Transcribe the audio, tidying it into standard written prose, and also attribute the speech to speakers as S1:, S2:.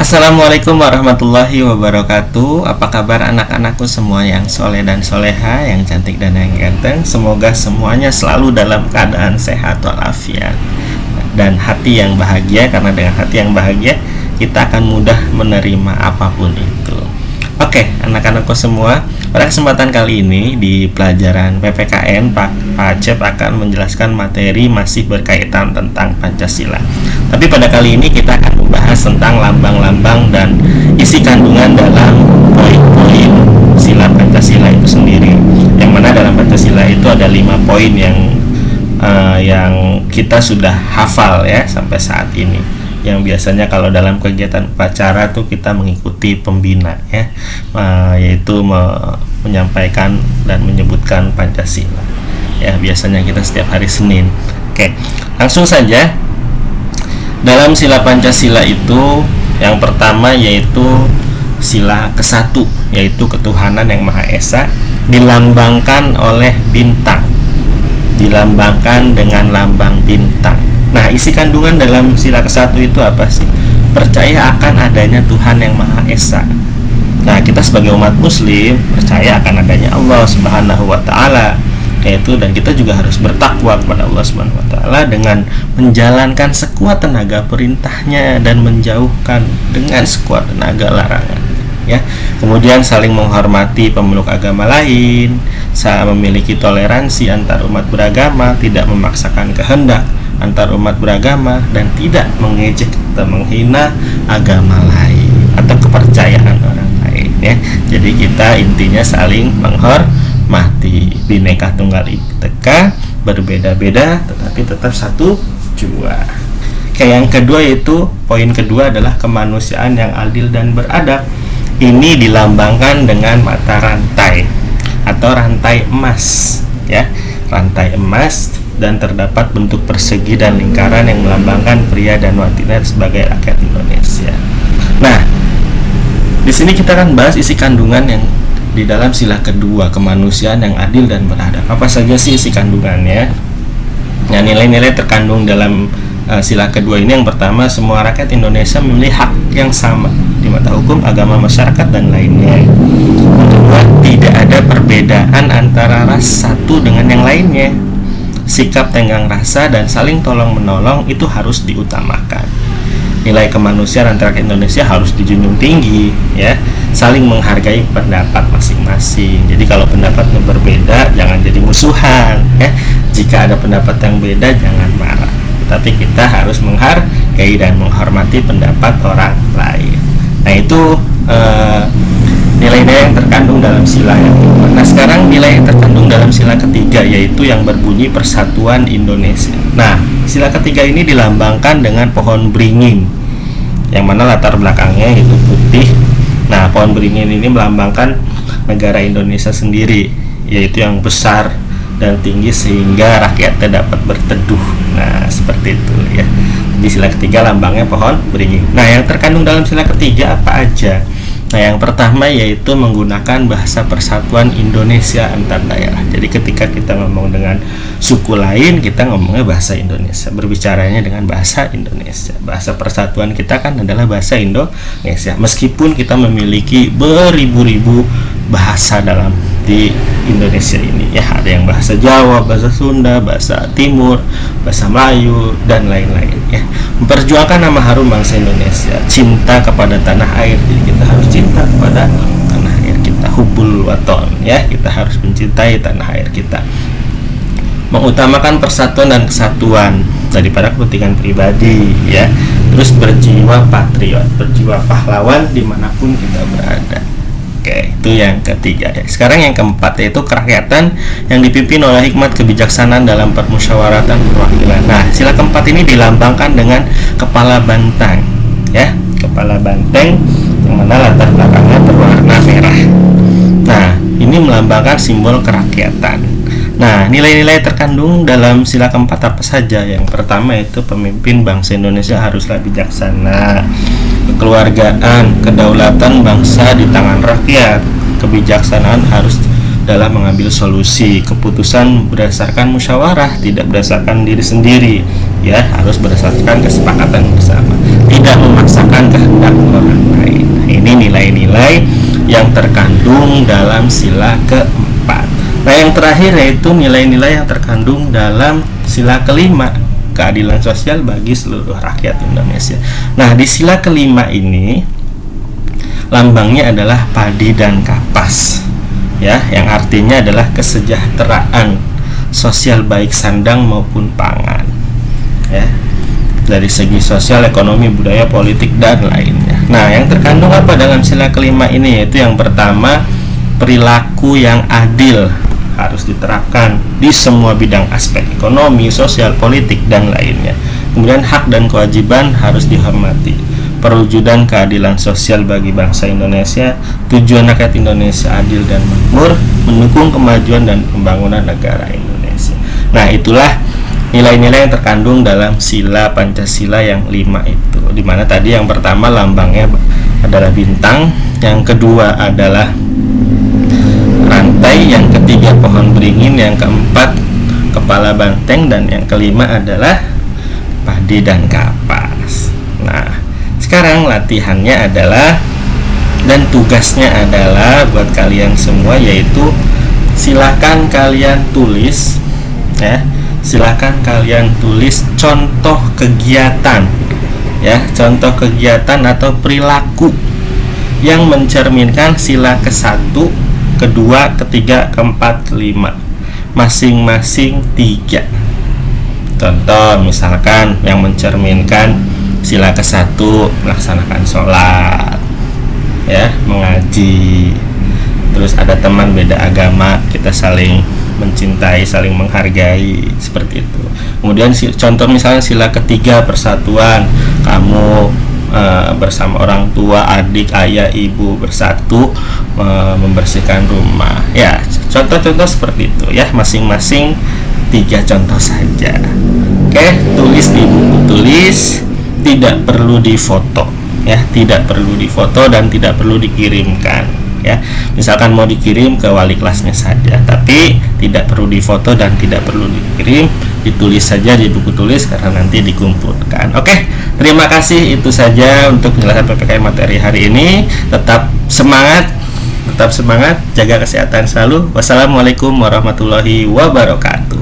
S1: Assalamualaikum warahmatullahi wabarakatuh. Apa kabar anak-anakku semua yang soleh dan soleha, yang cantik dan yang ganteng? Semoga semuanya selalu dalam keadaan sehat walafiat dan hati yang bahagia, karena dengan hati yang bahagia kita akan mudah menerima apapun itu. Oke, anak-anakku semua, pada kesempatan kali ini di pelajaran PPKN Pak Acep akan menjelaskan materi masih berkaitan tentang Pancasila. Tapi pada kali ini kita akan membahas tentang lambang-lambang dan isi kandungan dalam poin-poin sila Pancasila itu sendiri. Yang mana dalam Pancasila itu ada 5 poin yang kita sudah hafal ya sampai saat ini. Yang biasanya kalau dalam kegiatan upacara tuh kita mengikuti pembina ya, yaitu menyampaikan dan menyebutkan Pancasila. Ya, biasanya kita setiap hari Senin. Oke, langsung saja. Dalam sila Pancasila itu yang pertama yaitu sila ke-1, yaitu ketuhanan yang Maha Esa, dilambangkan oleh bintang. Dilambangkan dengan lambang bintang. Nah, isi kandungan dalam sila ke-1 itu apa sih? Percaya akan adanya Tuhan yang Maha Esa. Nah, kita sebagai umat muslim percaya akan adanya Allah Subhanahu wa taala, yaitu, dan kita juga harus bertakwa kepada Allah Subhanahu wa taala dengan menjalankan sekuat tenaga perintahnya dan menjauhkan dengan sekuat tenaga larangan ya. Kemudian saling menghormati pemeluk agama lain, memiliki toleransi antar umat beragama, tidak memaksakan kehendak antar umat beragama, dan tidak mengejek atau menghina agama lain atau kepercayaan orang lain ya. Jadi kita intinya saling menghormati, Bhinneka Tunggal Ika, berbeda-beda tetapi tetap satu jua. Yang kedua yaitu poin kedua adalah kemanusiaan yang adil dan beradab. Ini dilambangkan dengan mata rantai atau rantai emas ya, rantai emas, dan terdapat bentuk persegi dan lingkaran yang melambangkan pria dan wanita sebagai rakyat Indonesia. Nah, di sini kita akan bahas isi kandungan yang di dalam sila kedua, kemanusiaan yang adil dan beradab. Apa saja sih isi kandungannya? Nah, nilai-nilai terkandung dalam sila kedua ini, yang pertama, semua rakyat Indonesia memiliki hak yang sama di mata hukum, agama, masyarakat, dan lainnya. Yang kedua, tidak ada perbedaan antara ras satu dengan yang lainnya. Sikap tenggang rasa dan saling tolong-menolong itu harus diutamakan. Nilai kemanusiaan antara Indonesia harus dijunjung tinggi ya. Saling menghargai pendapat masing-masing. Jadi kalau pendapatnya berbeda jangan jadi musuhan ya. Jika ada pendapat yang beda jangan marah. Tapi kita harus menghargai dan menghormati pendapat orang lain. Nah, itu nilai-nilai yang terkandung dalam sila yang kedua. Nah, sekarang nilai yang terkandung dalam sila ketiga, yaitu yang berbunyi Persatuan Indonesia. Nah, sila ketiga ini dilambangkan dengan pohon beringin, yang mana latar belakangnya itu putih. Nah, pohon beringin ini melambangkan negara Indonesia sendiri, yaitu yang besar dan tinggi sehingga rakyatnya dapat berteduh. Nah, seperti itu ya. Di sila ketiga lambangnya pohon beringin. Nah, yang terkandung dalam sila ketiga apa aja? Nah, yang pertama yaitu menggunakan bahasa persatuan Indonesia antar daerah. Jadi ketika kita ngomong dengan suku lain, kita ngomongnya bahasa Indonesia, berbicaranya dengan bahasa Indonesia. Bahasa persatuan kita kan adalah bahasa Indonesia. Meskipun kita memiliki beribu-ribu bahasa dalam di Indonesia ini ya, ada yang bahasa Jawa, bahasa Sunda, bahasa Timur, bahasa Melayu, dan lain-lain ya. Memperjuangkan nama harum bangsa Indonesia, cinta kepada tanah air. Jadi kita harus cinta kepada tanah air kita, hubbul waton ya, kita harus mencintai tanah air kita. Mengutamakan persatuan dan kesatuan daripada kepentingan pribadi ya. Terus berjiwa patriot, berjiwa pahlawan dimanapun kita berada. Oke, itu yang ketiga ya. Sekarang yang keempat yaitu kerakyatan yang dipimpin oleh hikmat kebijaksanaan dalam permusyawaratan perwakilan. Nah, sila keempat ini dilambangkan dengan kepala banteng ya, kepala banteng yang mana latar belakangnya berwarna merah. Nah, ini melambangkan simbol kerakyatan. Nah, nilai-nilai terkandung dalam sila keempat apa saja? Yang pertama itu pemimpin bangsa Indonesia haruslah bijaksana. Kekeluargaan, kedaulatan bangsa di tangan rakyat. Kebijaksanaan harus dalam mengambil solusi. Keputusan berdasarkan musyawarah, tidak berdasarkan diri sendiri. Ya, harus berdasarkan kesepakatan bersama. Tidak memaksakan kehendak orang nilai-nilai yang terkandung dalam sila keempat. Nah, yang terakhir yaitu nilai-nilai yang terkandung dalam sila kelima, keadilan sosial bagi seluruh rakyat Indonesia. Nah, di sila kelima ini lambangnya adalah padi dan kapas, ya, yang artinya adalah kesejahteraan sosial baik sandang maupun pangan, ya, dari segi sosial, ekonomi, budaya, politik, dan lainnya. Nah, yang terkandung apa dalam sila kelima ini? Yaitu yang pertama, perilaku yang adil harus diterapkan di semua bidang aspek ekonomi, sosial, politik, dan lainnya. Kemudian hak dan kewajiban harus dihormati. Perwujudan keadilan sosial bagi bangsa Indonesia, tujuan rakyat Indonesia adil dan makmur, mendukung kemajuan dan pembangunan negara Indonesia. Nah, itulah nilai-nilai yang terkandung dalam sila Pancasila yang 5 itu, dimana tadi yang pertama lambangnya adalah bintang, yang kedua adalah rantai, yang ketiga pohon beringin, yang keempat kepala banteng, dan yang kelima adalah padi dan kapas. Nah, sekarang latihannya adalah dan tugasnya adalah buat kalian semua, yaitu silakan kalian tulis, ya, silakan kalian tulis contoh kegiatan, ya, contoh kegiatan atau perilaku yang mencerminkan sila ke-1, kedua, ketiga, keempat, kelima, masing-masing 3. Contoh misalkan yang mencerminkan sila ke-1, melaksanakan sholat, ya, mengaji. Terus ada teman beda agama, kita saling mencintai, saling menghargai, seperti itu. Kemudian contoh misalnya sila ketiga, persatuan, kamu bersama orang tua, adik, ayah, ibu bersatu membersihkan rumah. Ya, contoh-contoh seperti itu, ya, masing-masing 3 contoh saja. Oke, tulis di buku tulis, tidak perlu difoto, ya, tidak perlu difoto dan tidak perlu dikirimkan, ya. Misalkan mau dikirim ke wali kelasnya saja, tapi tidak perlu difoto dan tidak perlu dikirim, ditulis saja di buku tulis karena nanti dikumpulkan. Oke, terima kasih, itu saja untuk penjelasan PPKN materi hari ini. Tetap semangat, jaga kesehatan selalu. Wassalamualaikum warahmatullahi wabarakatuh.